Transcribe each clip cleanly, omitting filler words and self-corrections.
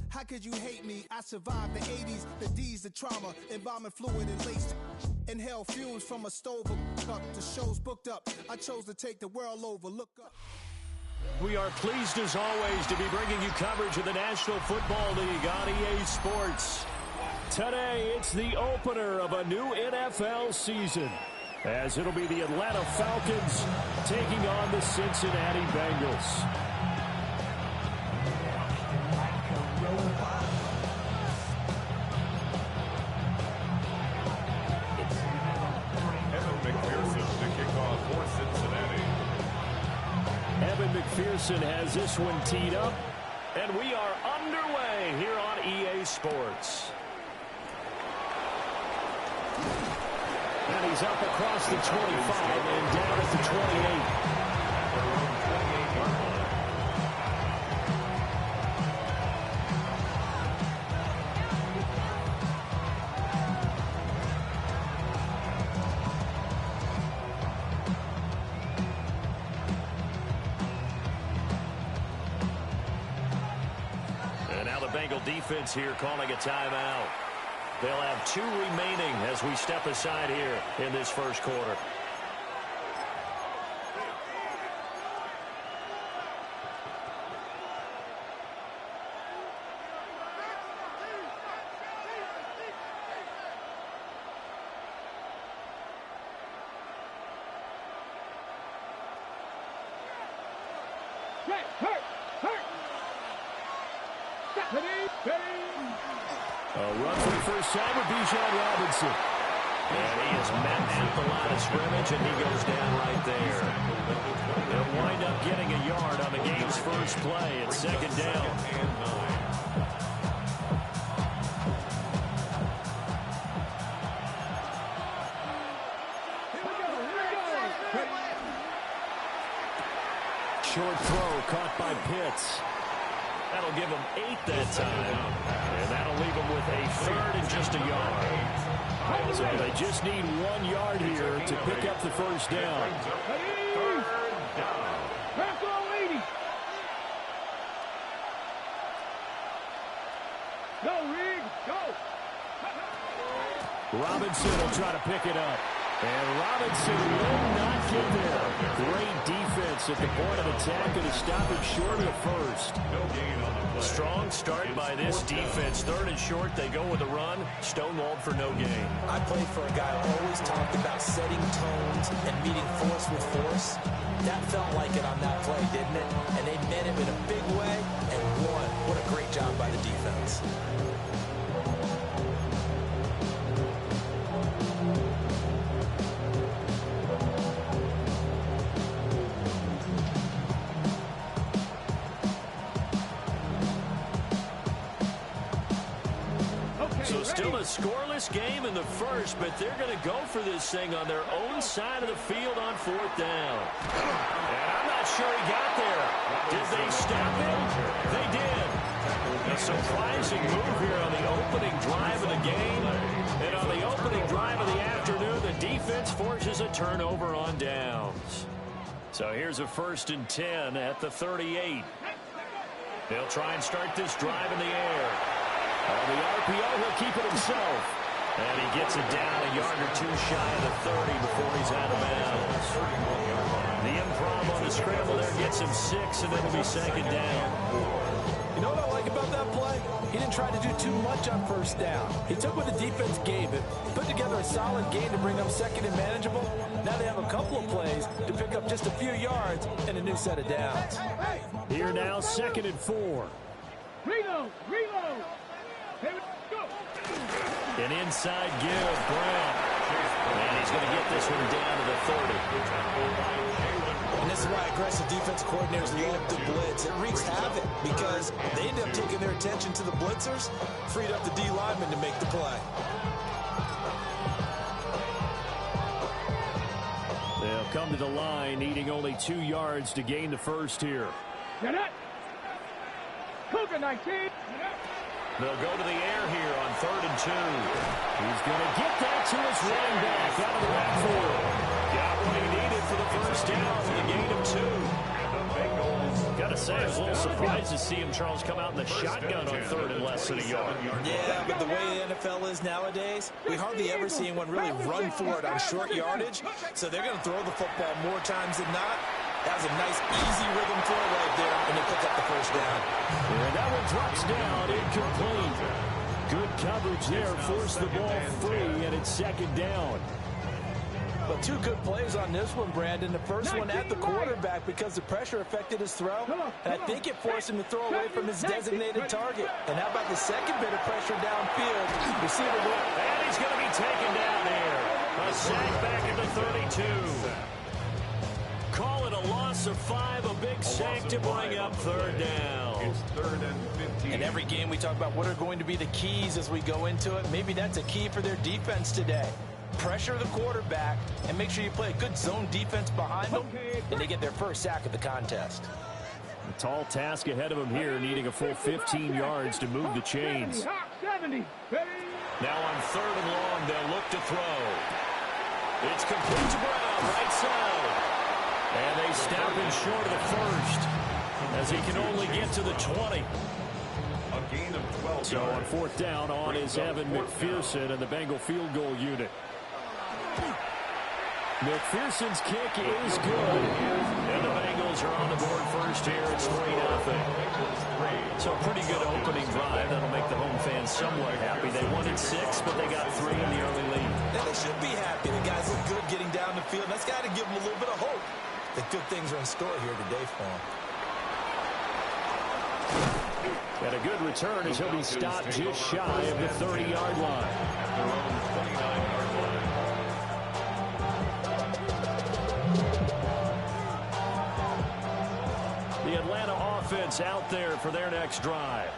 How could you hate me? I survived the 80s, the D's, the trauma, embalming fluid and laced. Inhale fumes from a stove cup. The show's booked up. I chose to take the world over. Look up. We are pleased as always to be bringing you coverage of the National Football League on EA Sports. Today, it's the opener of a new NFL season, as it'll be the Atlanta Falcons taking on the Cincinnati Bengals. Evan McPherson has this one teed up, and we are underway here on EA Sports. And he's up across the 25 and down at the 28. Bengal defense here calling a timeout. They'll have 2 remaining as we step aside here in this first quarter. A run for the first time with Bijan Robinson. And he is met at the line of scrimmage, and he goes down right there. They'll wind up getting a yard on the game's first play. It's second down. Short throw caught by Pitts. That'll give them 8 that time. And that'll leave them with a third and just a yard. So they just need 1 yard here to pick up the first down. Robinson will try to pick it up. And Robinson will not get there. Great defense at the point of attack and to stop him short of the first. Strong start by this defense. Third and short, they go with a run. Stonewalled for no gain. I played for a guy who always talked about setting tones and meeting force with force. That felt like it on that play, didn't it? And they met him in a big way and won. What a great job by the defense. So still a scoreless game in the first, but they're going to go for this thing on their own side of the field on 4th down. And I'm not sure he got there. Did they stop him? They did. A surprising move here on the opening drive of the game. And on the opening drive of the afternoon, the defense forces a turnover on downs. So here's a 1st and 10 at the 38. They'll try and start this drive in the air. On the RPO, he'll keep it himself. And he gets it down a yard or 2 shy of the 30 before he's out of bounds. The improv on the scramble there gets him 6, and it'll be second down. You know what I like about that play? He didn't try to do too much on 1st down. He took what the defense gave him, put together a solid game to bring up 2nd and manageable. Now they have a couple of plays to pick up just a few yards and a new set of downs. Here now, 2nd and 4. Reload! An inside give, Brown. And he's going to get this one down to the 30. And this is why aggressive defense coordinators love to blitz. It wreaks havoc because they end up taking their attention to the blitzers, freed up the D lineman to make the play. They'll come to the line, needing only 2 yards to gain the first here. Cougar 19. They'll go to the air here on 3rd and 2. He's going to get that to his running back out of the backfield. Got what he needed for the first down for the gain of 2. And the Bengals Gotta say, I was a little surprised to see him, Charles, come out in the shotgun on third and less than a yard. Yeah, but the way the NFL is nowadays, we hardly ever see anyone really run for it on short yardage. So they're going to throw the football more times than not. That was a nice, easy rhythm throw right there, and they pick up the first down. And that one drops down, incomplete. Good coverage there, forced the ball free, and it's second down. But two good plays on this one, Brandon. The first one at the quarterback because the pressure affected his throw. And I think it forced him to throw away from his designated target. And how about the second bit of pressure downfield? Receiver went. And he's going to be taken down there. A sack back at the 32. Call it a loss of 5, a big sack to bring up third down. It's 3rd and 15. In every game we talk about what are going to be the keys as we go into it. Maybe that's a key for their defense today. Pressure the quarterback and make sure you play a good zone defense behind them, and they get their first sack of the contest. A tall task ahead of him here, needing a full 15 yards to move the chains. Now on third and long, they'll look to throw. It's complete to Brown, right side. And they stop him short of the first, as he can only get to the 20. A gain of 12 So on fourth down, on is Evan McPherson and the Bengal field goal unit. McPherson's kick is good. And the Bengals are on the board first here. It's 3-0. So a pretty good opening drive. That'll make the home fans somewhat happy. They wanted 6, but they got 3 in the early lead. And they should be happy. The guys look good getting down the field. That's got to give them a little bit of hope that good things are in store here today for them. And a good return as he'll be stopped just shy of the 30-yard line. At their own 29-yard line. The Atlanta offense out there for their next drive.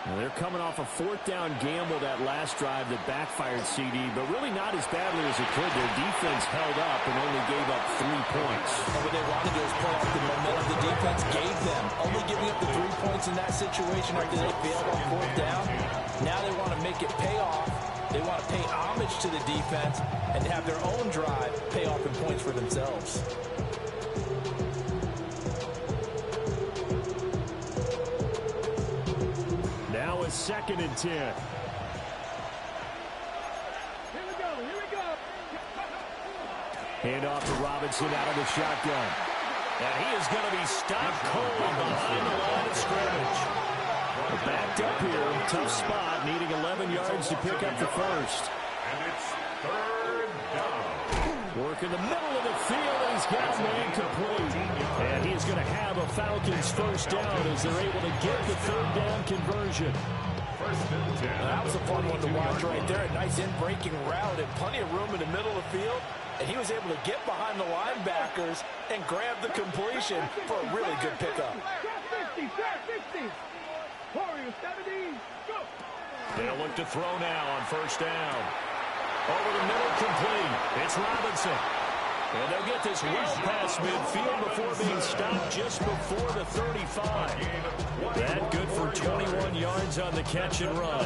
Well, they're coming off a fourth down gamble that last drive that backfired CD, but really not as badly as it could. Their defense held up and only gave up 3 points. And what they want to do is pull off the momentum the defense gave them. Only giving up the 3 points in that situation after they failed on fourth down. Now they want to make it pay off. They want to pay homage to the defense and have their own drive pay off in points for themselves. Now it's 2nd and 10. Here we go. Hand off to Robinson out of the shotgun. And he is going to be stopped cold behind the line of scrimmage. Backed up here, tough spot, needing 11 yards to pick up the first. And it's 3rd down. Work in the middle of the field, and he's got a man complete. And he's going to have a Falcons first down as they're able to get the third down conversion. 1st and 10. That was a fun one to watch right there. A nice in-breaking route and plenty of room in the middle of the field. And he was able to get behind the linebackers and grab the completion for a really good pickup. 50, 50. Warriors 70, go. They'll look to throw now on first down. Over the middle, complete. It's Robinson. And they'll get this well past midfield before being stopped just before the 35. That good for 21 yards on the catch and run.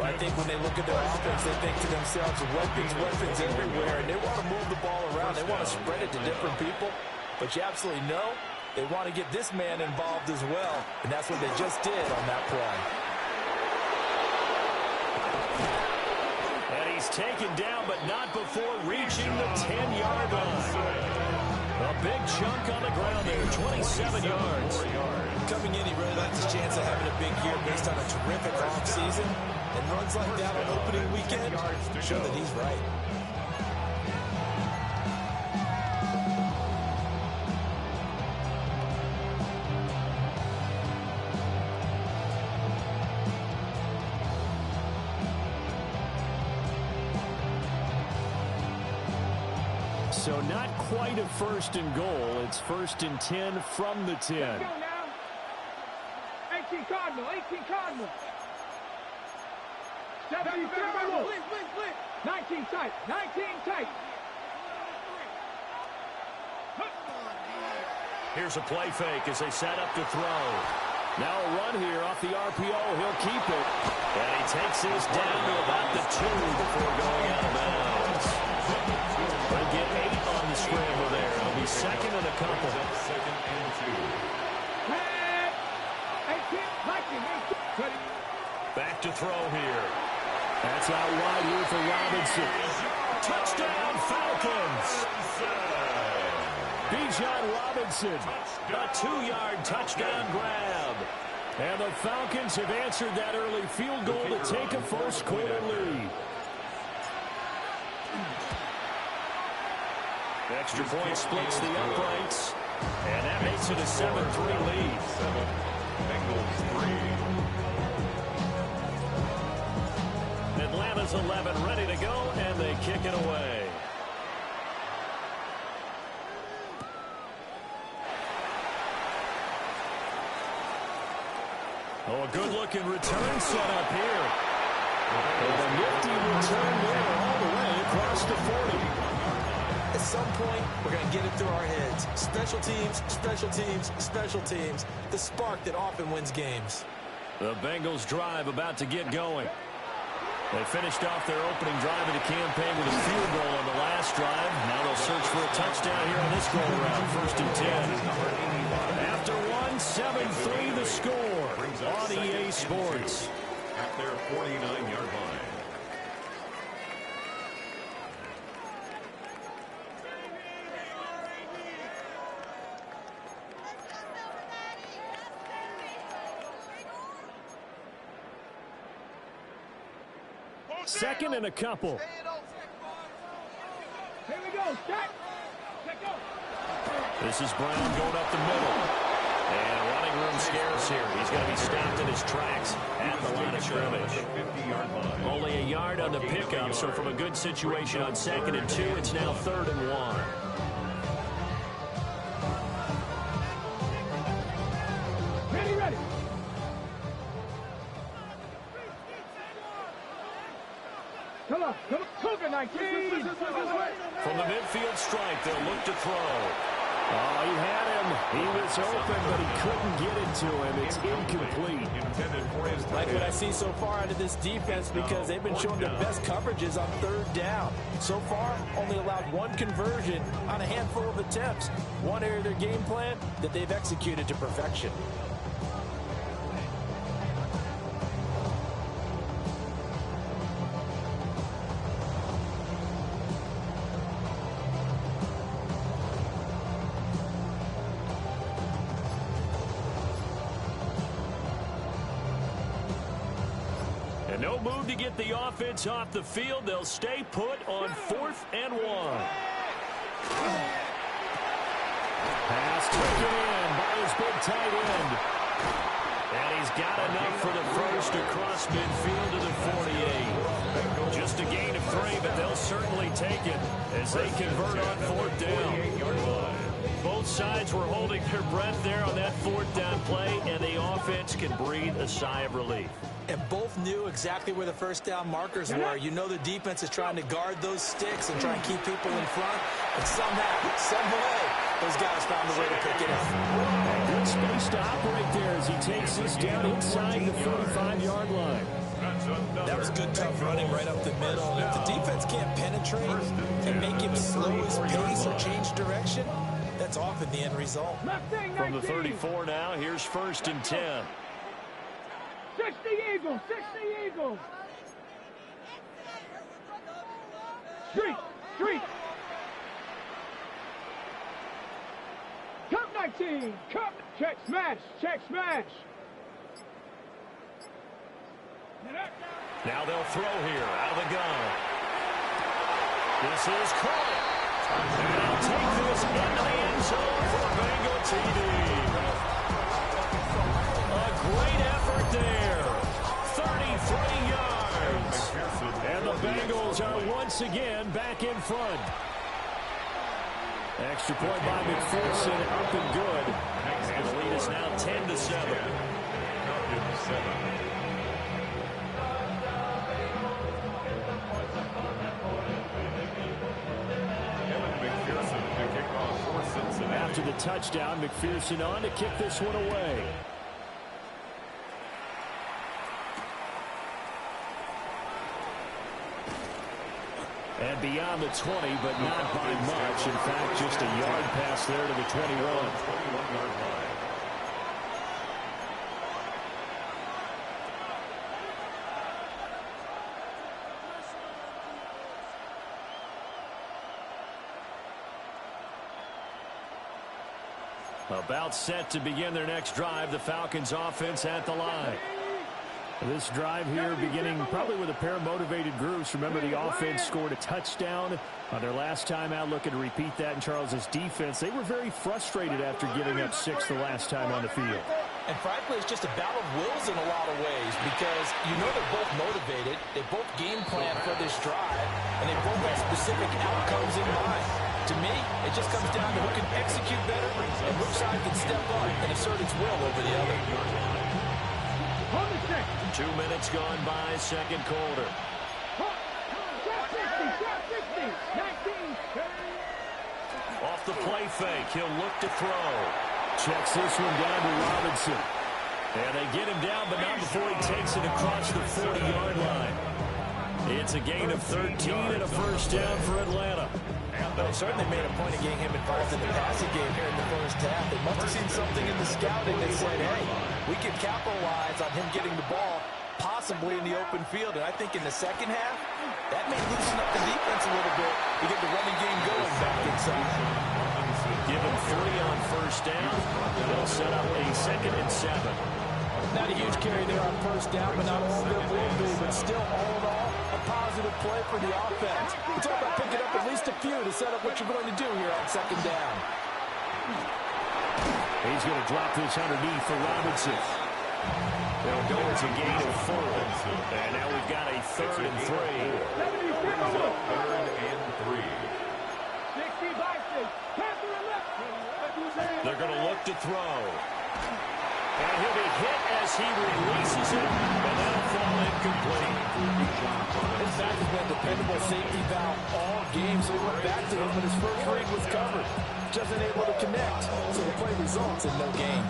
I think when they look at their offense, they think to themselves, weapons everywhere, and they want to move the ball around. They want to spread it to different people. But you absolutely know they want to get this man involved as well, and that's what they just did on that play. And he's taken down, but not before reaching the 10-yard line. A big chunk on the ground there, 27 yards. Coming in, he really likes his chance of having a big year based on a terrific offseason. And runs like that on opening weekend show that he's right. So not quite a first and goal. It's 1st and 10 from the 10. Go now. 18 Cardinal, 18 Cardinal. 70 Cardinal. 19 tight, 19 tight. Here's a play fake as they set up to throw. Now a run here off the RPO. He'll keep it. And he takes this down to about the 2 before going out of bounds. They'll get 8 on the scramble there. It'll be 2nd and a couple. 2nd and 2. throw here. That's out wide here for Robinson. Touchdown, Falcons. Bijan Robinson. A 2-yard touchdown grab. And the Falcons have answered that early field goal to take a first-quarter lead. Extra point splits the uprights. And that makes it a 7-3 lead. 7, Bengals 3. Atlanta's 11 ready to go, and they kick it away. Oh, a good-looking return set up here. And a nifty return there all the way across the 40. At some point, we're going to get it through our heads. Special teams, special teams, special teams. The spark that often wins games. The Bengals drive about to get going. They finished off their opening drive of the campaign with a field goal on the last drive. Now they'll search for a touchdown here on this go-around, 1st and 10. After one, 7-3 the score on EA Sports. At their 49-yard line. Second and a couple. Here we go. Check. Check go. This is Brown going up the middle. And running room scarce here. He's going to be stopped in his tracks at the line of scrimmage. 50-yard line. Only a yard on the pickup, so from a good situation on 2nd and 2, it's now 3rd and 1. Ready, ready. Come on. Come on. Cougar 19. From the midfield stripe, they'll look to throw. Oh, he had him. He was open, but he couldn't get it to him. It's incomplete. Intended for his Like what I see so far out of this defense because they've been showing their best coverages on 3rd down. So far, only allowed one conversion on a handful of attempts. One area of their game plan that they've executed to perfection. And no move to get the offense off the field. They'll stay put on 4th and 1. Pass taken in by his big tight end. And he's got enough for the first across midfield to the 48. Just a gain of 3, but they'll certainly take it as they convert on 4th down. Both sides were holding their breath there on that 4th down play, and the offense can breathe a sigh of relief. And both knew exactly where the first down markers were. You know the defense is trying to guard those sticks and try and keep people in front. And somehow, some way, those guys found a way to pick it up. Good space to operate there as he takes this down inside the 45-yard line. That was good, tough running right up the middle. If the defense can't penetrate and make him slow his pace or change direction, that's often the end result. From the 34 now, here's 1st and 10. 60 Eagles. 60 Eagles. Street. Street. Cup 19. Cup. Check smash. Check smash. Now they'll throw here out of the gun. This is caught. And they'll take this into the end zone for a Bengal TD. A great effort there. 33 yards. And the Bengals are once again back in front. Extra point by McPherson, up and good. And the lead is now 10-7. After the touchdown, McPherson on to kick this one away. And beyond the 20, but not by much. In fact, just a yard pass there to the 21. About set to begin their next drive. The Falcons offense at the line. This drive here beginning probably with a pair of motivated groups. Remember, the offense scored a touchdown on their last time out. Looking to repeat that in Charles's defense. They were very frustrated after giving up 6 the last time on the field. And frankly, it's just a battle of wills in a lot of ways because you know they're both motivated. They both game plan for this drive, and they both have specific outcomes in mind. To me, it just comes down to who can execute better and which side can step up and assert its will over the other. 2 minutes gone by, second quarter. Off the play fake, he'll look to throw. Checks this one down to Robinson. And they get him down, but not before he takes it across the 40-yard line. It's a gain of 13 and a first down for Atlanta. They certainly made a point of getting him involved in the passing game here in the first half. They must have seen something in the scouting that said, hey, we can capitalize on him getting the ball possibly in the open field. And I think in the second half, that may loosen up the defense a little bit to get the running game going back inside. Give him 3 on first down. They'll set up a 2nd and 7. Not a huge carry there on first down, but not all there will be. But still, all in all, a positive play for the offense. It's all about picking up at least a few to set up what you're going to do here on second down. He's going to drop this underneath for Robinson. They'll go to a gain of 4. And now we've got a 3rd and 3. 3rd and 3. They're going to look to throw. And he'll be hit as he releases it, and that'll fall incomplete. This back has been a dependable safety valve all game, so he went back to him, but his first read was covered. Just unable to connect, so the play results in no gain.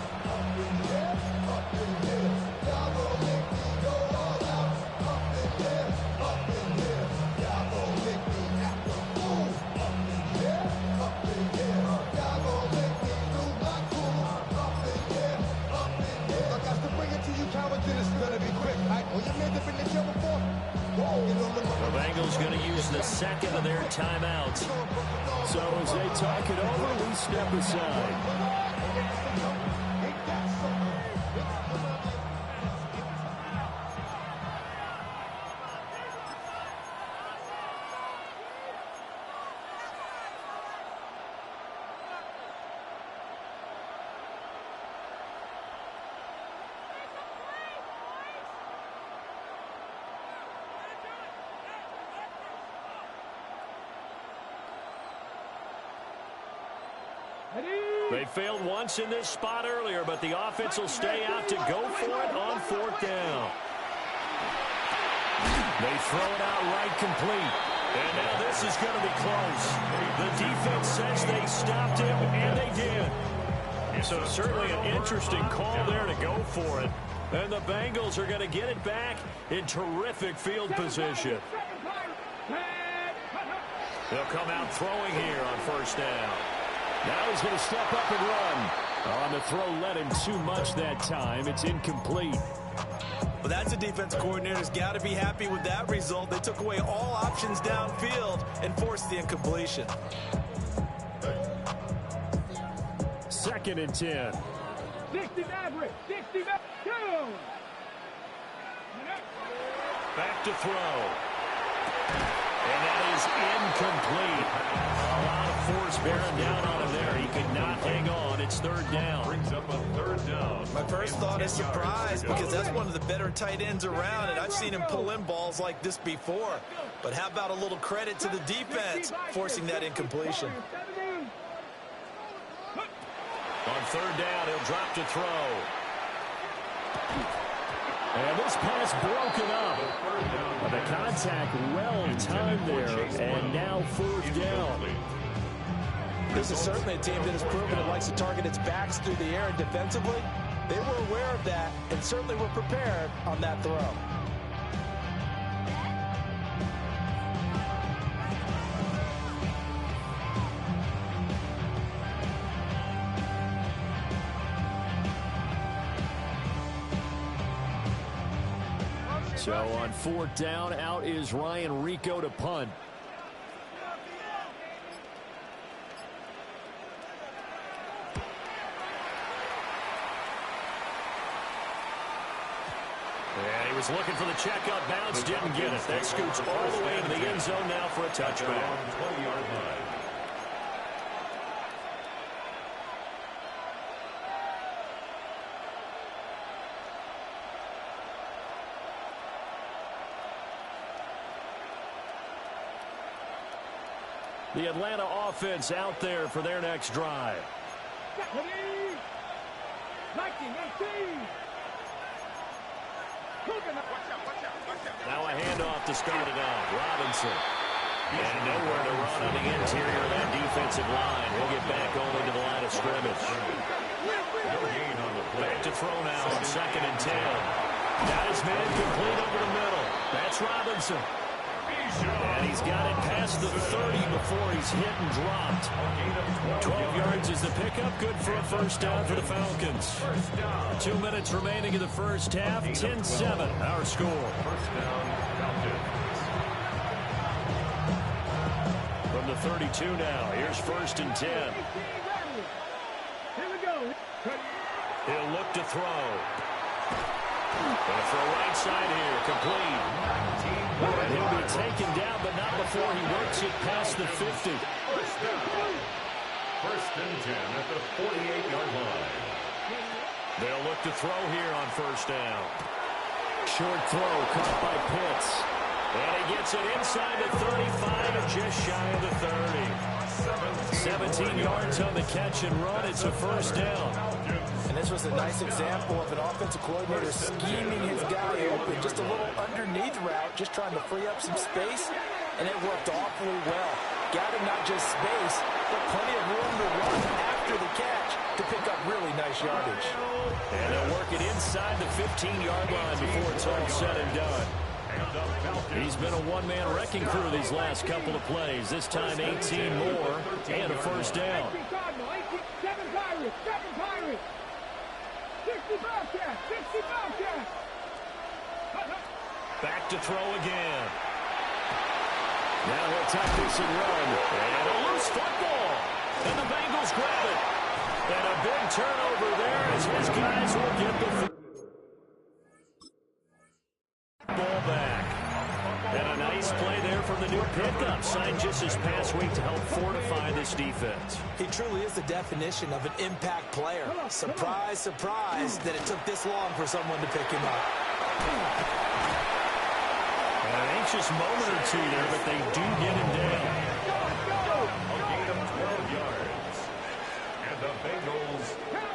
The Bengals going to use the second of their timeouts. So as they talk it over, we step aside. They failed once in this spot earlier, but the offense will stay out to go for it on 4th down. They throw it out right complete. And now this is going to be close. The defense says they stopped him, and they did. So certainly an interesting call there to go for it. And the Bengals are going to get it back in terrific field position. They'll come out throwing here on 1st down. Now he's going to step up and run. On the throw, led him too much that time. It's incomplete. Well, that's a defense coordinator's got to be happy with that result. They took away all options downfield and forced the incompletion. 2nd and 10. 60 average. 60 go. Back to throw. And that is incomplete. A lot of force bearing down on him there. He could not hang on. It's 3rd down. Brings up a 3rd down. My first thought is surprise because that's one of the better tight ends around, and I've seen him pull in balls like this before. But how about a little credit to the defense forcing that incompletion? On 3rd down, he'll drop to throw. And this pass broken up. The contact well timed there, and now 4th down. This is certainly a team that has proven it likes to target its backs through the air and defensively. They were aware of that and certainly were prepared on that throw. So on 4th down, out is Ryan Rico to punt. And he was looking for the checkout bounce, didn't get it. That scoots all the way into the end zone now for a touchback. 20-yard line. The Atlanta offense out there for their next drive. Now a handoff to start it out. Robinson. And nowhere to run on the interior of that defensive line. We'll get back only to the line of scrimmage. Back to throw now on 2nd and 10. Got his man complete over the middle. That's Robinson. And he's got it past the 30 before he's hit and dropped. 12 yards is the pickup. Good for a first down for the Falcons. 2 minutes remaining in the first half. 10-7 our score. First down, Falcons. From the 32 now. Here's 1st and 10. Here we go. He'll look to throw. And for a right side here, complete. And he'll be taken down, but not before he works it past the 50. First down. 1st and 10 at the 48-yard line. They'll look to throw here on 1st down. Short throw caught by Pitts. And he gets it inside the 35 and just shy of the 30. 17 yards on the catch and run. It's a first down. And this was a nice example of an offensive coordinator scheming his guy open. Just a little underneath route, just trying to free up some space. And it worked awfully well. Got him not just space, but plenty of room to run after the catch to pick up really nice yardage. And they'll work it inside the 15-yard line before it's all said and done. He's been a one-man wrecking crew these last couple of plays. This time 18 more and a first down. 7 Pirates, 7 Pirates. 60 Bobcats, 60 Bobcats. Back to throw again. Now he'll tuck this and run. And a loose football. And the Bengals grab it. And a big turnover there as his guys will get the ball back. And a nice play there from the new pickup. Signed just this past week to help fortify this defense. He truly is the definition of an impact player. Surprise, surprise that it took this long for someone to pick him up. An anxious moment or two there, but they do get him down. A gain of 12 yards. And the Bengals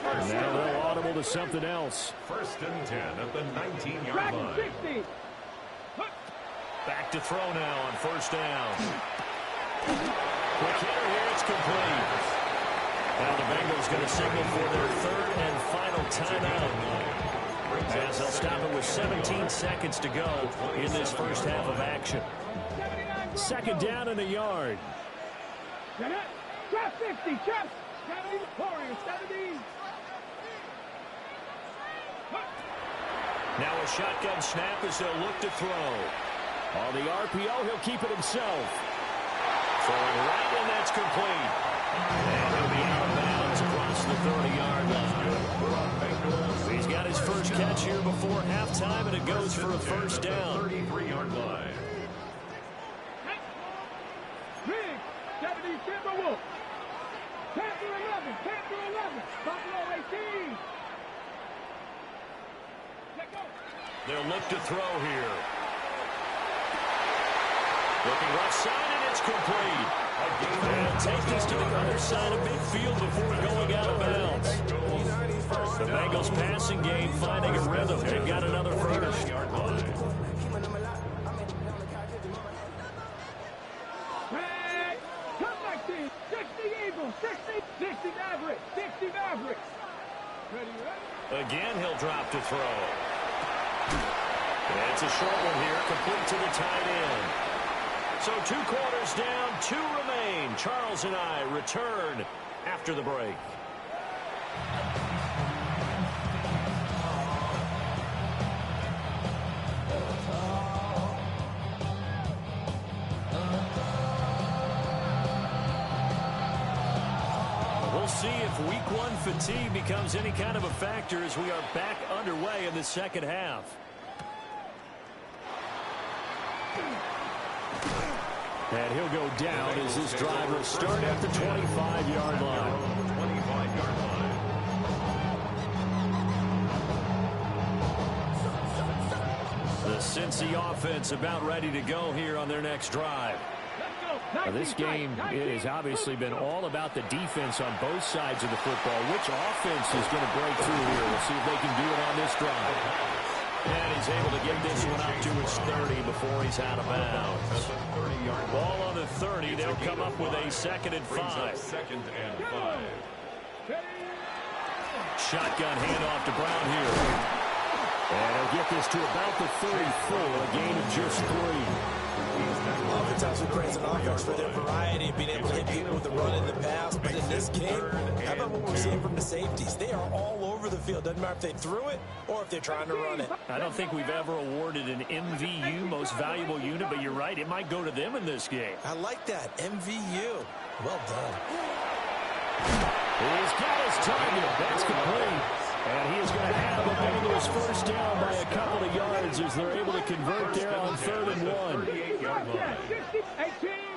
first Now they'll down. audible to something else. 1st and 10 at the 19-yard line. 60. Back to throw now on 1st down. Quick hitter here, it's complete. Now the Bengals going to signal for their 3rd and final timeout. As they'll stop it with 17 seconds to go in this first half of action. 2nd down in a yard. Trap 50, trap 70, Warriors 70. Now a shotgun snap as they'll look to throw. On the RPO, he'll keep it himself. Throwing right, and that's complete. And he'll be out of bounds across the 30-yard line. He's got his first catch here before halftime, and it goes for a first down. 33-yard line. Big 70 Timberwolves. Panther 11, Panther 11, Buffalo 18. Let go. They'll look to throw here. Looking left side, and it's complete. They'll take this to the other side of midfield before going out of bounds. The Bengals passing game finding a rhythm. They've got another first. Red, comeback team, 60 Eagles, 60 Mavericks, 60 Mavericks. Ready? Again, he'll drop to throw. It's a short one here, complete to the tight end. So 2 quarters down, 2 remain. Charles and I return after the break. We'll see if week 1 fatigue becomes any kind of a factor as we are back underway in the second half. And he'll go down as this drive will start at the 25-yard line. 25-yard line. The Cincy offense about ready to go here on their next drive. Now, this game has obviously been all about the defense on both sides of the football. Which offense is going to break through here? We'll see if they can do it on this drive. And he's able to get this one up to his 30 before he's out of bounds. Ball on the 30. They'll come up with a 2nd and 5. Second and 5. Shotgun handoff to Brown here. And he'll get this to about the 34, a gain of just 3. Oftentimes we praise an offense for their variety of being able to hit people with the run in the pass. But in this game, how about what we're seeing from the safeties? They are all over the field. Doesn't matter if they threw it or if they're trying to run it. I don't think we've ever awarded an MVU, most valuable unit, but you're right, it might go to them in this game. I like that. MVU. Well done. He's got his target. That's complete. And he is going to have the Bengals first down by a couple of yards as they're able to convert there on 3rd and 1. 18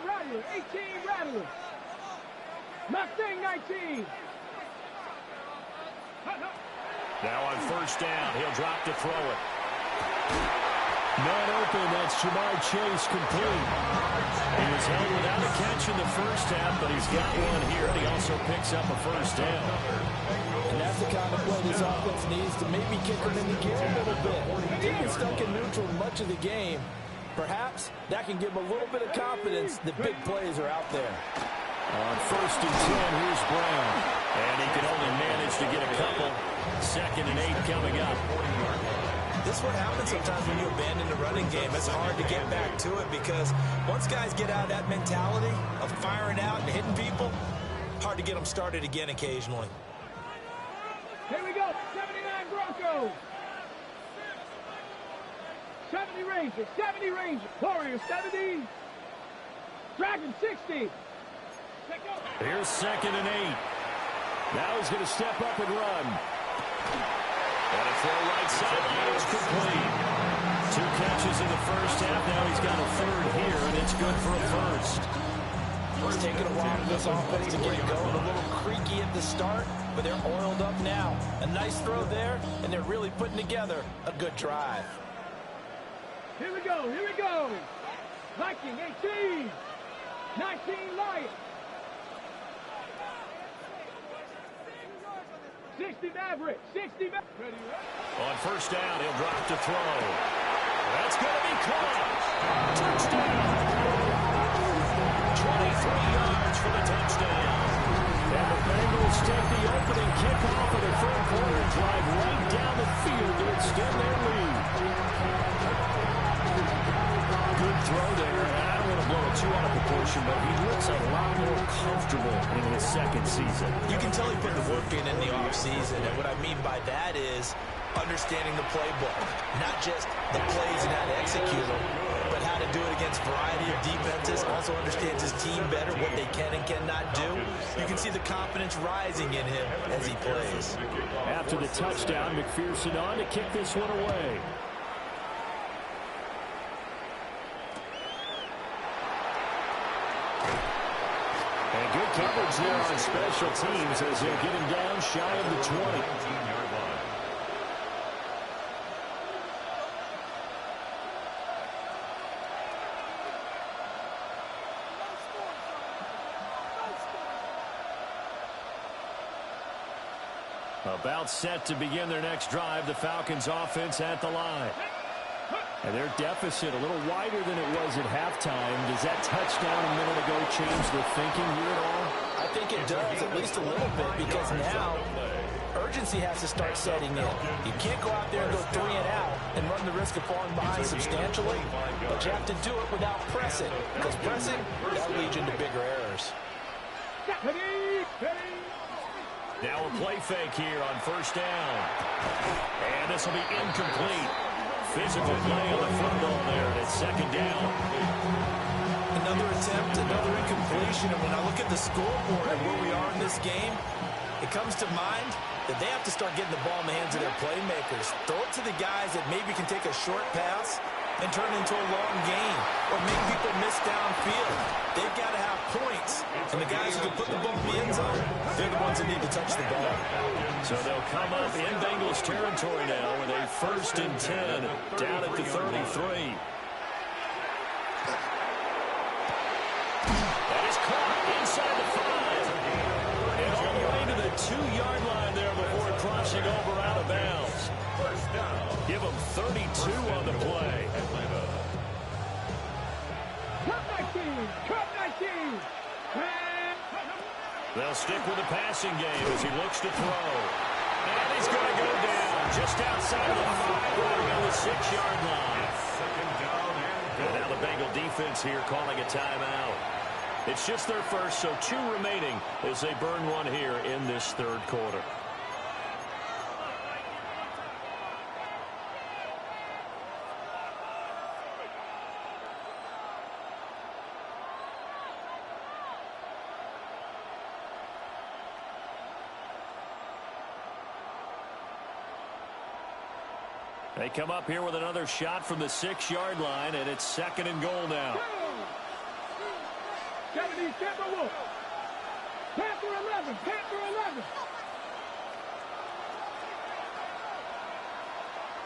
Rattler. 18 Rattler. Mustang 19. Now on first down, he'll drop to throw it. Man open, that's Jamar Chase complete. He was held without a catch in the first half, but he's got one here, and he also picks up a first down. And that's the kind of play this offense needs to maybe kick them in the gear a little bit. They've been stuck in neutral much of the game. Perhaps that can give them a little bit of confidence that big plays are out there. On 1st and 10, here's Brown. And he can only manage to get a couple. 2nd and 8 coming up. This is what happens sometimes when you abandon the running game. It's hard to get back to it because once guys get out of that mentality of firing out and hitting people, hard to get them started again occasionally. Here we go. 79 Broncos. 70 Rangers. 70 Rangers. Warriors 70. Dragon 60. Here's 2nd and 8. Now he's going to step up and run. And a throw right sideline is complete. 2 catches in the first half. Now he's got a 3rd here, and it's good for a first. It's taken a while for this offense to get going. A little creaky at the start, but they're oiled up now. A nice throw there, and they're really putting together a good drive. Here we go. Here we go. Viking 18. 19 Lions. 60 Maverick. 60 Maverick. On first down, he'll drop to throw. That's going to be caught. Touchdown. 23 yards for the touchdown. And the Bengals take the opening kickoff of the 3rd quarter, drive right down the field to extend their lead. Good throw there. I don't want to blow it too out of proportion, but he looks a lot more comfortable in his 2nd season. You can tell he put the work in the offseason, and what I mean by that is understanding the playbook. Not just the plays and how to execute them, but how to do it against a variety of defenses. Also understands his team better, what they can and cannot do. You can see the confidence rising in him as he plays. After the touchdown, McPherson on to kick this one away. And good coverage there on special teams as they'll get him down shy of the 20. 19-yard line. About set to begin their next drive, the Falcons offense at the line. And their deficit a little wider than it was at halftime. Does that touchdown a minute ago change the thinking here at all? I think it does, at least a little bit, because now urgency has to start setting in. You can't go out there and go 3 and out and run the risk of falling behind substantially, but you have to do it without pressing, because pressing, that'll lead you into bigger errors. Now a play fake here on first down. And this will be incomplete. Physical play on the football there, and it's 2nd down. Another attempt, another incompletion, and when I look at the scoreboard and where we are in this game, it comes to mind that they have to start getting the ball in the hands of their playmakers. Throw it to the guys that maybe can take a short pass and turn it into a long game or make people miss downfield. They've got to have points. And the guys who can put the ball in the end zone, they're the ones that need to touch the ball. So they'll come up in Bengals territory now with a 1st and 10 down at the 33. That is caught inside the 5. And all the way to the 2-yard line there before crossing over out of bounds. Give them 32 on the play. Cut 19. They'll stick with the passing game as he looks to throw. And he's going to go down just outside of the 5 on the 6-yard line. And now the Bengal defense here calling a timeout. It's just their first, so 2 remaining as they burn one here in this 3rd quarter. They come up here with another shot from the 6-yard line, and it's 2nd and goal now. Tampa Wolf. Panther 11. Panther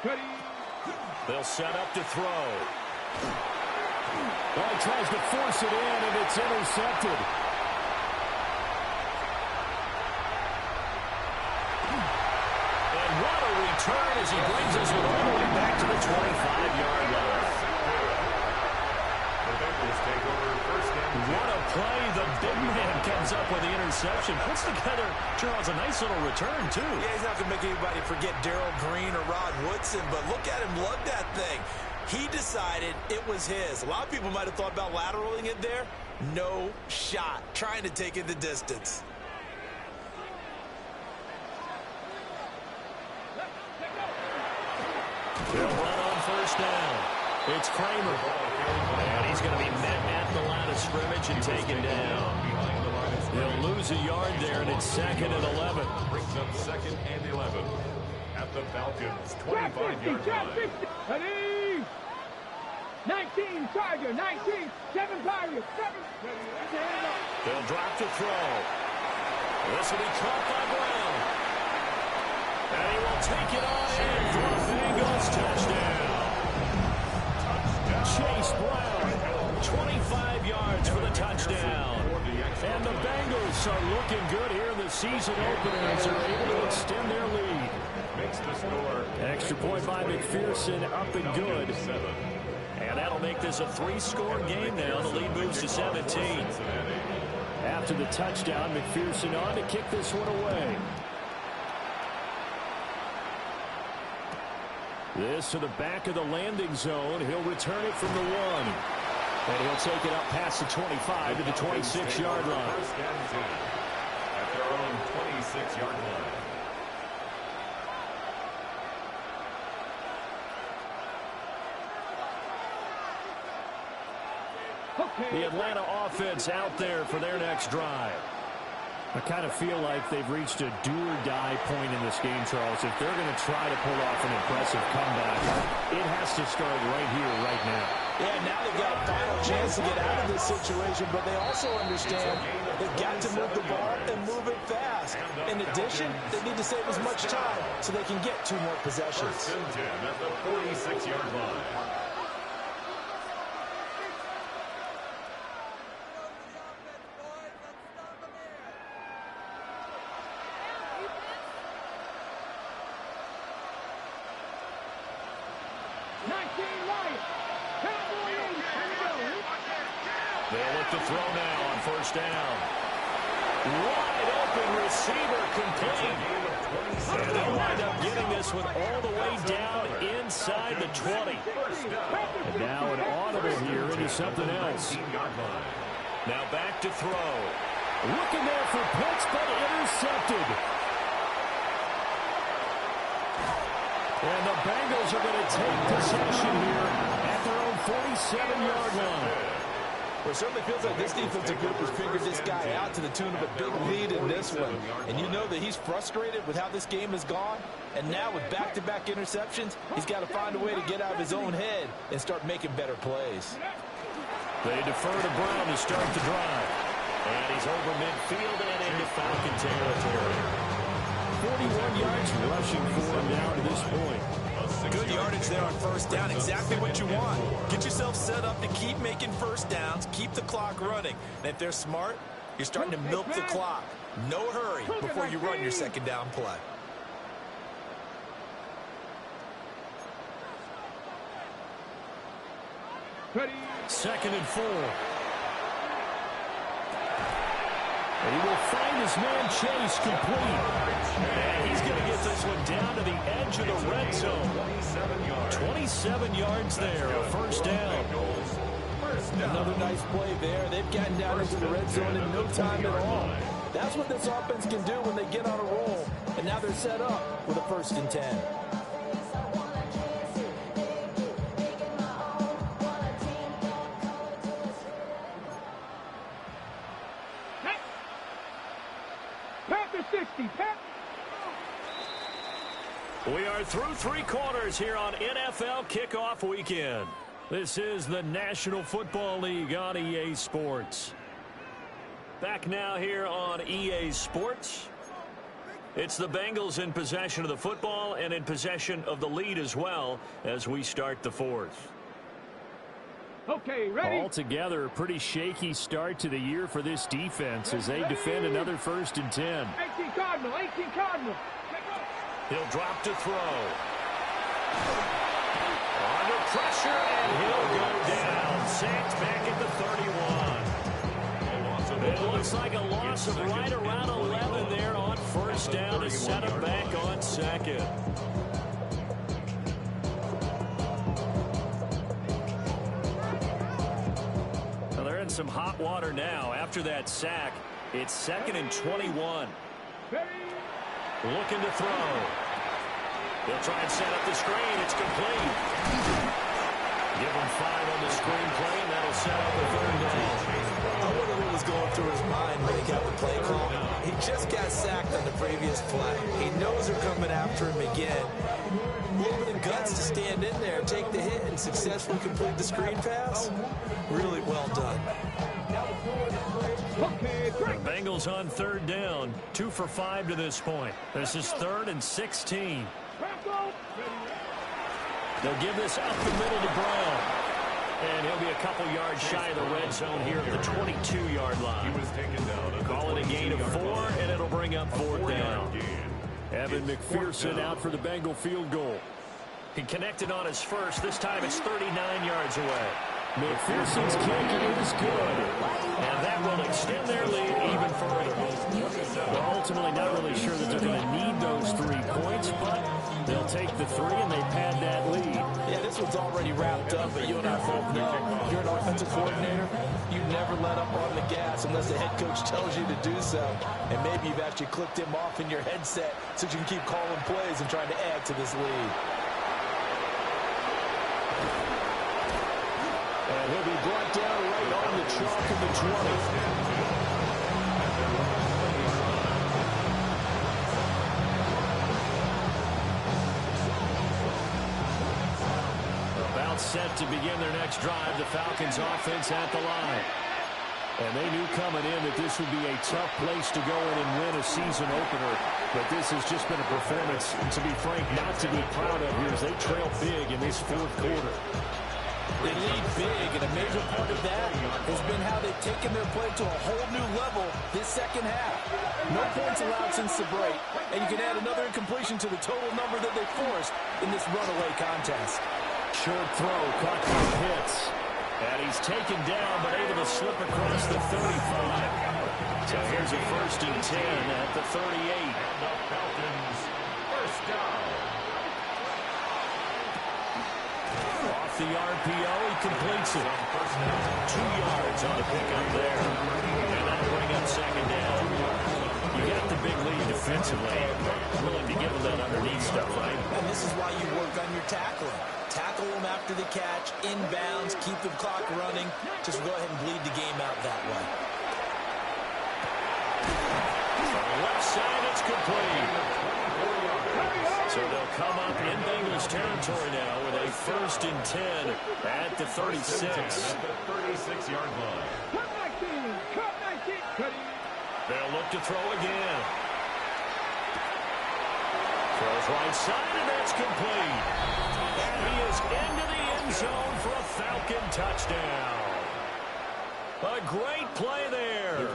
11. They'll set up to throw. Well, he tries to force it in, and it's intercepted. And what a return as he brings us all the way back to the 25-yard line. What a play. The big man comes up with the interception. Puts together, Charles, a nice little return, too. Yeah, he's not going to make anybody forget Darrell Green or Rod Woodson, but look at him lug that thing. He decided it was his. A lot of people might have thought about lateraling it there. No shot. Trying to take it the distance. They'll run on 1st down. It's Kramer. And he's going to be met at the line of scrimmage and taken down. They'll lose a yard there, and it's 2nd and 11. Brings up 2nd and 11 at the Falcons' 25-yard line. Ready? 19, Tiger, 19, 7 Pirates, 7. They'll drop to throw. This will be caught by Brown. And he will take it on in for a Bengals touchdown. Chase Brown, 25 yards for the touchdown. And the Bengals are looking good here in the season opener as they're able to extend their lead. Makes the score. Extra point by McPherson, up and good. And that'll make this a 3-score game now. The lead moves to 17. After the touchdown, McPherson on to kick this one away. This to the back of the landing zone. He'll return it from the 1. And he'll take it up past the 25 to the 26-yard line. 1st and 10 at their own 26-yard line. The Atlanta offense out there for their next drive. I kind of feel like they've reached a do-or-die point in this game, Charles. If they're going to try to pull off an impressive comeback, it has to start right here, right now. Yeah, now they've got a final chance to get out of this situation, but they also understand they've got to move the ball and move it fast. In addition, they need to save as much time so they can get 2 more possessions. 1st and 10 at the 46-yard line. They'll look to throw now on 1st down. Wide open receiver complete. And they'll wind up getting this one all the way down inside the 20. And now an audible here into something else. Now back to throw. Looking there for Pitts, but intercepted. And the Bengals are going to take possession here at their own 47-yard line. Well, it certainly feels like this defensive group has figured this guy out to the tune of a big lead in this one. And you know that he's frustrated with how this game has gone. And now with back-to-back interceptions, he's got to find a way to get out of his own head and start making better plays. They defer to Brown to start the drive. And he's over midfield and into Falcon territory. 41 yards rushing for him now to this point. Good yardage there on first down. Exactly what you want. Get yourself set up to keep making first downs, keep the clock running. And if they're smart, you're starting to milk the clock. No hurry before you run your second down play. Second and 4. And he will find his man Chase complete. And he's going to get this one down to the edge of the red zone. 27 yards there, a first down. Another nice play there. They've gotten down into the red zone in no time at all. That's what this offense can do when they get on a roll. And now they're set up with a 1st and 10. We are through 3 quarters here on NFL Kickoff Weekend. This is the National Football League on EA Sports. Back now here on EA Sports. It's the Bengals in possession of the football and in possession of the lead as well as we start the 4th. Okay, ready? Altogether, a pretty shaky start to the year for this defense as they defend another 1st and 10. 18 Cardinal, 18 Cardinal. He'll drop to throw. Under pressure, and he'll go down. Sacked back at the 31. It looks like a loss of right around 11 there on first down to set him back on second. Well, they're in some hot water now. After that sack, it's 2nd and 21. Looking to throw. He'll try and set up the screen. It's complete. Give him 5 on the screen play, and that'll set up the 3rd down. I wonder what was going through his mind when he got the play call. He just got sacked on the previous play. He knows they're coming after him again. A little bit of guts to stand in there, take the hit, and successfully complete the screen pass. Really well done. The Bengals on 3rd down. 2 for 5 to this point. This is 3rd and 16. They'll give this up the middle to Brown. And he'll be a couple yards shy of the red zone here at the 22-yard line. Call it a gain of 4, and it'll bring up 4th down. Evan McPherson out for the Bengal field goal. He connected on his first. This time it's 39 yards away. McPherson's kick is good. And that will extend their lead even further. They're ultimately not really sure that they're going to need those 3 points, but they'll take the 3 and they pad that lead. Yeah, this one's already wrapped up, but you and I both know if you're an offensive coordinator, you never let up on the gas unless the head coach tells you to do so. And maybe you've actually clicked him off in your headset so you can keep calling plays and trying to add to this lead. And he'll be brought down right on the chalk of the 20. About set to begin their next drive, the Falcons offense at the line. And they knew coming in that this would be a tough place to go in and win a season opener. But this has just been a performance, to be frank, not to be proud of here as they trail big in this 4th quarter. They lead big, and a major part of that has been how they've taken their play to a whole new level this second half. No points allowed since the break, and you can add another incompletion to the total number that they forced in this runaway contest. Short throw, caught by Pitts. And he's taken down, but able to slip across the 35. So here's a 1st and 10 at the 38. And the Falcons, 1st down. Off the RPO, he completes it. 2 yards on the pickup there. And that'll bring up 2nd down. You got the big lead defensively. Willing to give them that underneath stuff, right? And this is why you work on your tackling. Tackle tackle him after the catch, inbounds, keep the clock running. Just go ahead and bleed the game out that way. Left side, it's complete. So they'll come up in Bengals territory now with a 1st and 10 at the 36. At the 36-yard line. Cut 19. Cut 19. They'll look to throw again. Throws right side, and that's complete. And he is into the end zone for a Falcon touchdown. A great play there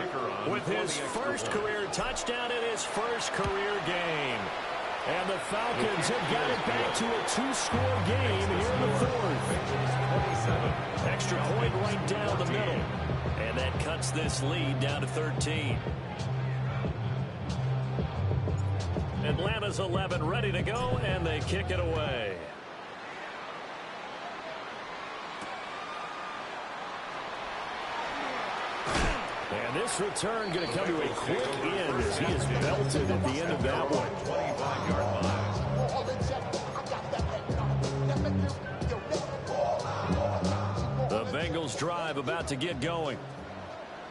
with his first career touchdown in his first career game. And the Falcons have got it back to a 2-score game here in the 4th. Extra point right down the middle. And that cuts this lead down to 13. Atlanta's 11 ready to go, and they kick it away. And this return going to come to a quick end as he is belted at the end of that one. 25-yard line. The Bengals drive about to get going.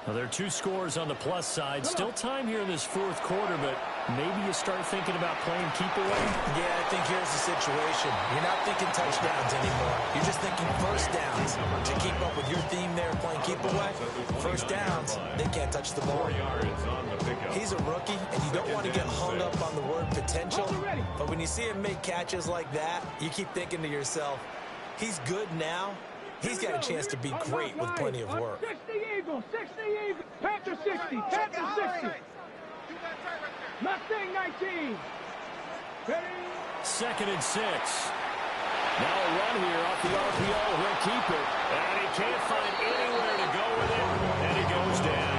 Now, there are 2 scores on the plus side. Still time here in this 4th quarter, but maybe you start thinking about playing keep away? Yeah, I think here's the situation. You're not thinking touchdowns anymore. You're just thinking first downs. To keep up with your theme there, playing keep away, first downs, they can't touch the ball. He's a rookie, and you don't want to get hung up on the word potential. But when you see him make catches like that, you keep thinking to yourself, he's good now. He's got a chance to be great with plenty of work. 60 Eagles, 60 Eagles. Panther 60, Panther 60. Mustang 19. Ready? 2nd and 6. Now a run here off the RPO. He'll keep it. And he can't find anywhere to go with it. And he goes down.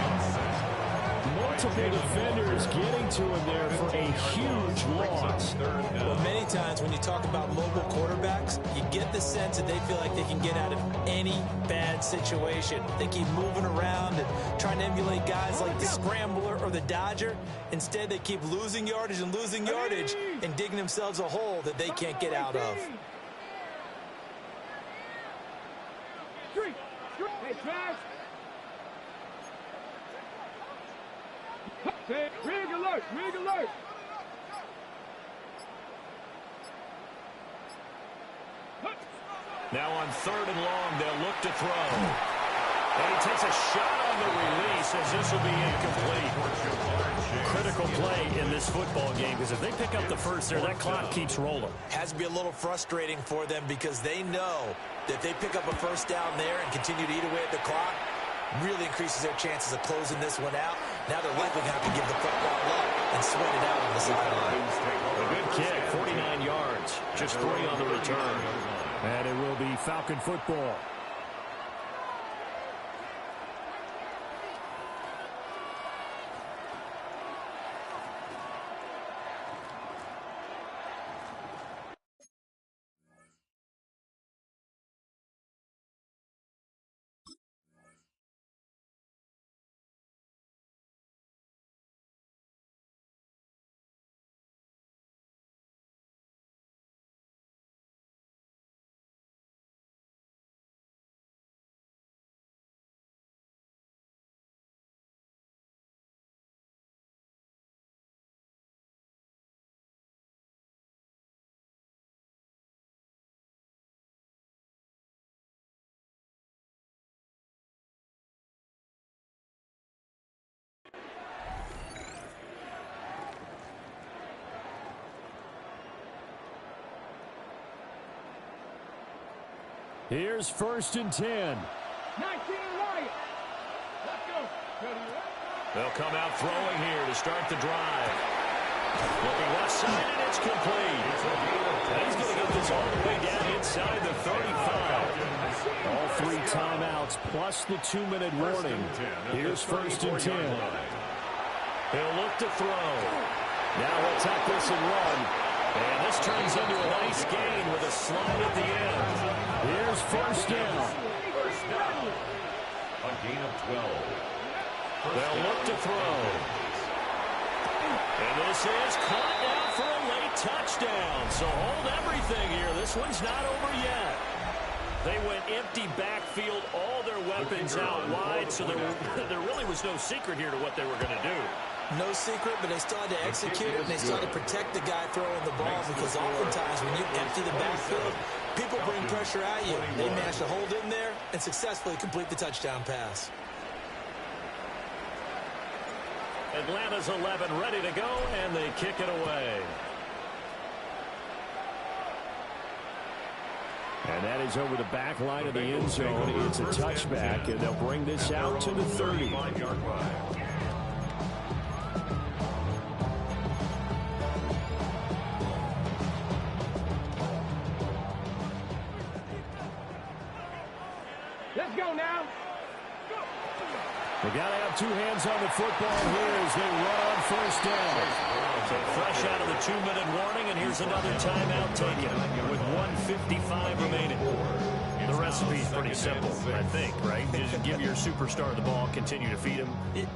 Multiple defenders getting to him there for a huge loss. Well, many times when you talk about mobile quarterbacks, you get the sense that they feel like they can get out of any bad situation. They keep moving around and trying to emulate guys like the Scrambler or the Dodger. Instead, they keep losing yardage and digging themselves a hole that they can't get out of. Hey, Trash. Rig alert, rig alert. Now on 3rd and long, they'll look to throw. And he takes a shot on the release as this will be incomplete. Critical play in this football game because if they pick up the first there, that clock keeps rolling. Has to be a little frustrating for them because they know that they pick up a first down there and continue to eat away at the clock, really increases their chances of closing this one out. Now they're likely going to have to give the football up and sweat it out on the sideline. A good kick, 49 yards, just 3 on the return. And it will be Falcon football. Here's 1st and 10. 19 right. Let's go. They'll come out throwing here to start the drive. Looking left side, and it's complete. He's going to get this all the way down inside the 35. All 3 timeouts plus the 2-minute warning. Here's 1st and 10. He'll look to throw. Now he'll take this and run. And this turns into a nice gain with a slide at the end. Here's 1st down. A gain of 12. They'll look to throw. And this is caught now for a late touchdown. So hold everything here. This one's not over yet. They went empty backfield, all their weapons out wide, so there really was no secret here to what they were going to do. No secret, but they still had to execute it, and they still had to protect the guy throwing the ball, because oftentimes when you empty the backfield, people bring pressure at you. They managed to hold in there and successfully complete the touchdown pass. Atlanta's 11 ready to go, and they kick it away. And that is over the back line of the end zone. It's a touchback, and they'll bring this out to the 30-yard line. Let's go now. They got to have two hands on the football here as they run on first down. So fresh out of the 2-minute warning, and here's another timeout taken with 1:55 remaining. The recipe's pretty simple, I think, right? Just give your superstar the ball, continue to feed him.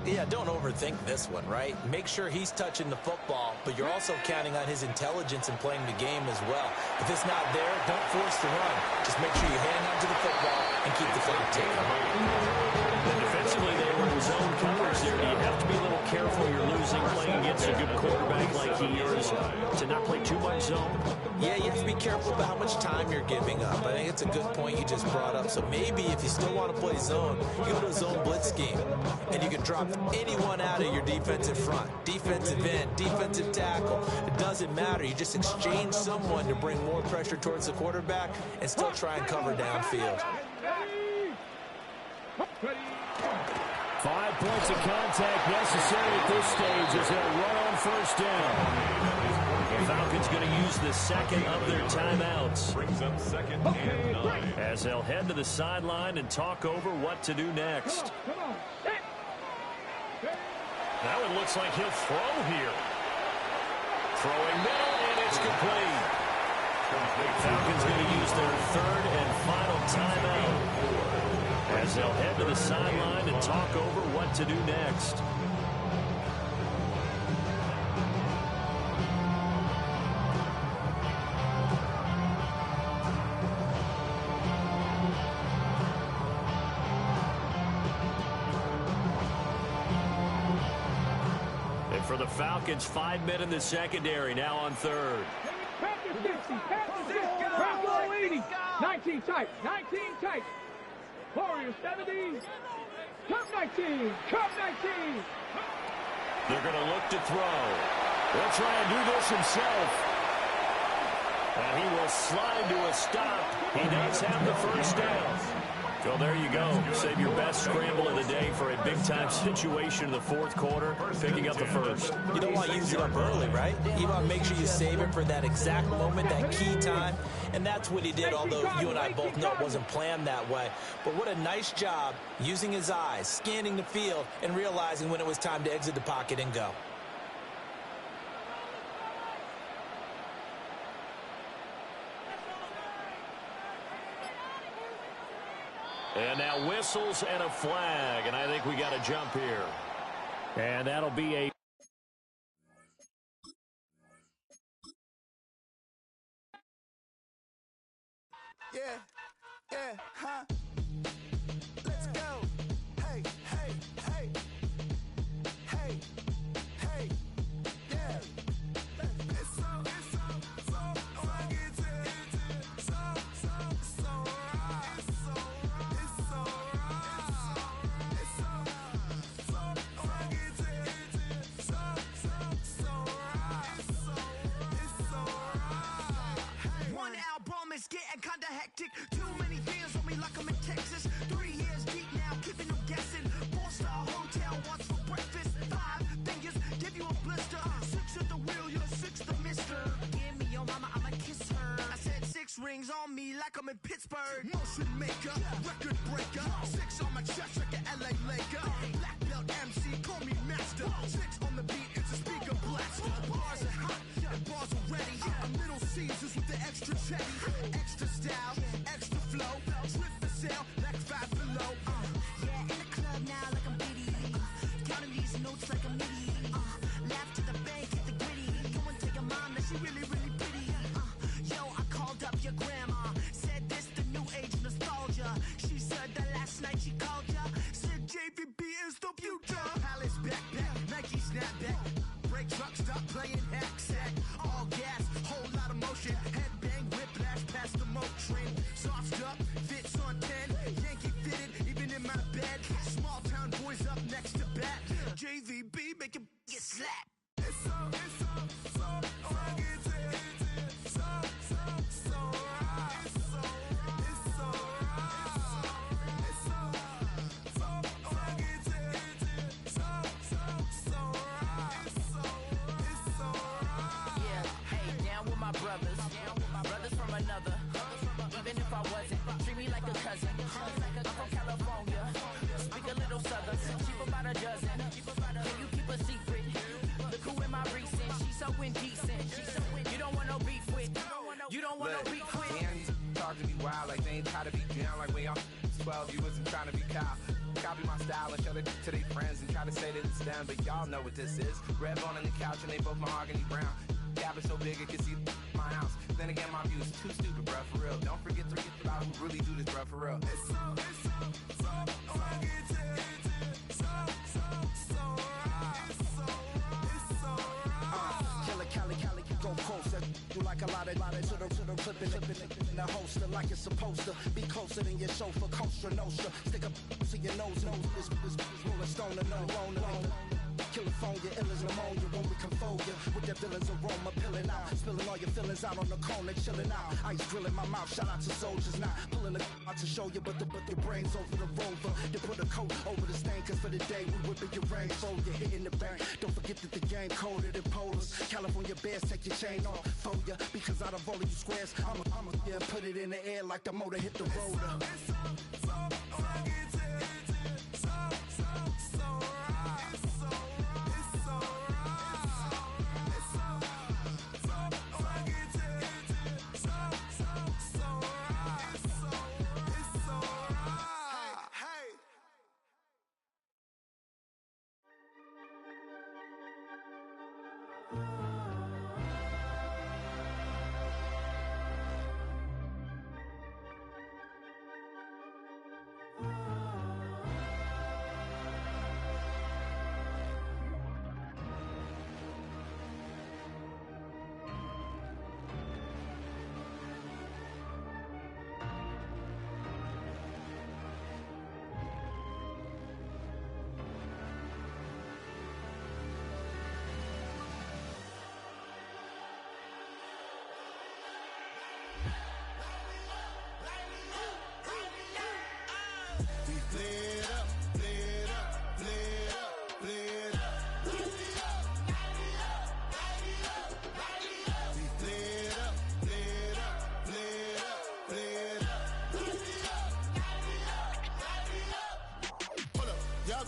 Yeah, don't overthink this one, right? Make sure he's touching the football, but you're also counting on his intelligence in playing the game as well. If it's not there, don't force the run. Just make sure you hang on to the football and keep the clock ticking. And defensively, they were in zone coverage there. You have to be a little careful. You're losing playing against a good quarterback like he is to not play too much zone. Yeah, you have to be careful about how much time you're giving up. I think it's a good point you just brought up. So maybe if you still want to play zone, you go to a zone blitz scheme, and you can drop anyone out of your defensive front, defensive end, defensive tackle. It doesn't matter. You just exchange someone to bring more pressure towards the quarterback and still try and cover downfield. 5 points of contact necessary at this stage as they'll run on first down. The Falcons going to use the second of their timeouts. Brings up second and 9. As they'll head to the sideline and talk over what to do next. That one looks like he'll throw here. Throwing middle, and it's complete. Falcons going to use their third and final timeout as they'll head to the sideline and talk over what to do next. And for the Falcons, 5 men in the secondary, now on third. Pass the 60, pass the 60, Bravo 80, 19 tight, 19 tight. Warriors 70, Cup 19, Cup 19. They're going to look to throw. He'll try and do this himself. And he will slide to a stop. He does have the first down. Well, there you go. Save your best scramble of the day for a big-time situation in the fourth quarter, picking up the first. You don't want to use it up early, right? You want to make sure you save it for that exact moment, that key time. And that's what he did, although you and I both know it wasn't planned that way. But what a nice job using his eyes, scanning the field, and realizing when it was time to exit the pocket and go. And now whistles and a flag, and I think we got to jump here. And that'll be a... Yeah, huh? Let's go. Hey, hey, hey. Hey, hey, yeah. It's so I get it. So right. It's so right. It's so I get it. So right. It's so right. One album is getting kinda hectic. Too many fans on me like I'm in Texas. 3 years deep now, keeping them guessing. 4-star hotel, what's for breakfast? 5 fingers, give you a blister. 6 at the wheel, you're 6 the mister. Give me your mama, I'ma kiss her. I said 6 rings on me like I'm in Pittsburgh. Motion maker, record breaker. 6 on my chest like an LA Laker. Black belt MC, call me master. 6 on the beat, it's a speaker blaster. Bars are hot, and bars are ready. Middle Caesars with the extra chetty. Extra style, extra flow. Drift for sale, like 5 below. Yeah, in the club now like I'm Diddy. Counting these notes like I'm Nitty. Laugh to the bank, hit the gritty. Go and take a mom that she really, really pretty. Yo, I called up your grandma. Said this the new age, no last night she called ya. Said JVB is the future. Palace backpack, Nike snapback. Break truck, stop playing hack sack. All gas, whole lot of motion. Headbang, whiplash, past the moat train. Sauced up, fits on 10. Yankee fitted, even in my bed. Small town boys up next to bat. JVB make him get slapped. It's so rugged. Brothers from another. Even if I wasn't, treat me like a cousin. I'm from California. Speak a little southern. Cheap about a dozen. Can you keep a secret? Look who in my recent. She's so indecent. You don't want no beef with. You don't want no beef with. Damn, talk to me wild like they ain't tired to be down. Like when y'all 12, you wasn't trying to be Kyle. Copy my style and show it to their friends and try to say that it's them, but y'all know what this is. Red bone on the couch and they both mahogany brown. Gap is so big it can see my house. Then again, my view is too stupid, bruh, for real. Don't forget about who really do this, bruh, for real. It's so Cali, go closer. You like a lot of to the clipping in the holster like it's supposed to be closer than your chauffeur, Costa Nostra. Stick up to your nose, this rolling stone and no. California, ill as pneumonia when we confold you with that villain's aroma, pilling out, spilling all your feelings out on the corner, chilling out. Ice grilling my mouth, shout out to soldiers, not pulling the out to show you, but the brains over the rover. They put a coat over the stain, cause for the day we whipping your range, fold you hitting the bank. Don't forget that the game colder than polars. California bears, take your chain off for ya, because out of all of you squares, I'ma yeah, put it in the air like the motor hit the rotor.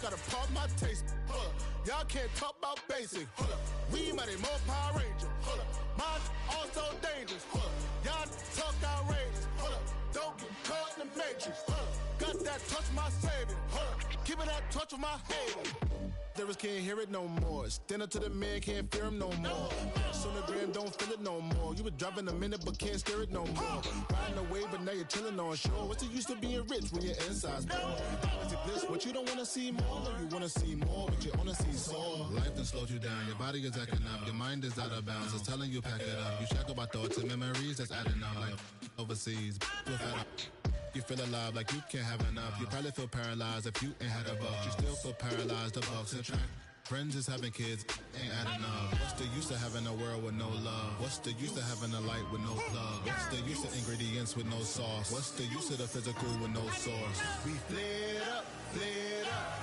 Gotta pump my taste. Hold up. Y'all can't talk about basic. Hold up. We mighty more Power Ranger. Hold up. Mine also dangerous. Hold up. Y'all talk outrageous. Hold up. Don't get caught in the matrix. Hold up. Got that touch of my savior. Hold up. Keeping that touch of my hater. Devils can't hear it no more. Stand up to the man, can't fear him no more. Sonogram don't feel it no more. You been driving a minute but can't steer it no more. Riding away but now you're chilling on shore. What's the use of being rich when your inside's poor? Is it bliss? What you don't wanna see more? No, you wanna see more, but you wanna see sore. Life done slowed you down. Your body is acting up. Your mind is out of bounds. It's telling you pack it up. You check about thoughts and memories that's adding up. Like overseas, you feel alive like you can't have enough. You probably feel paralyzed if you ain't had a buck. You still feel paralyzed, the bucks and track. Friends is having kids, ain't adding up. What's the use of having a world with no love? What's the use of having a light with no plug? What's the use of ingredients with no sauce? What's the use of the physical with no source? We flared up, flared up.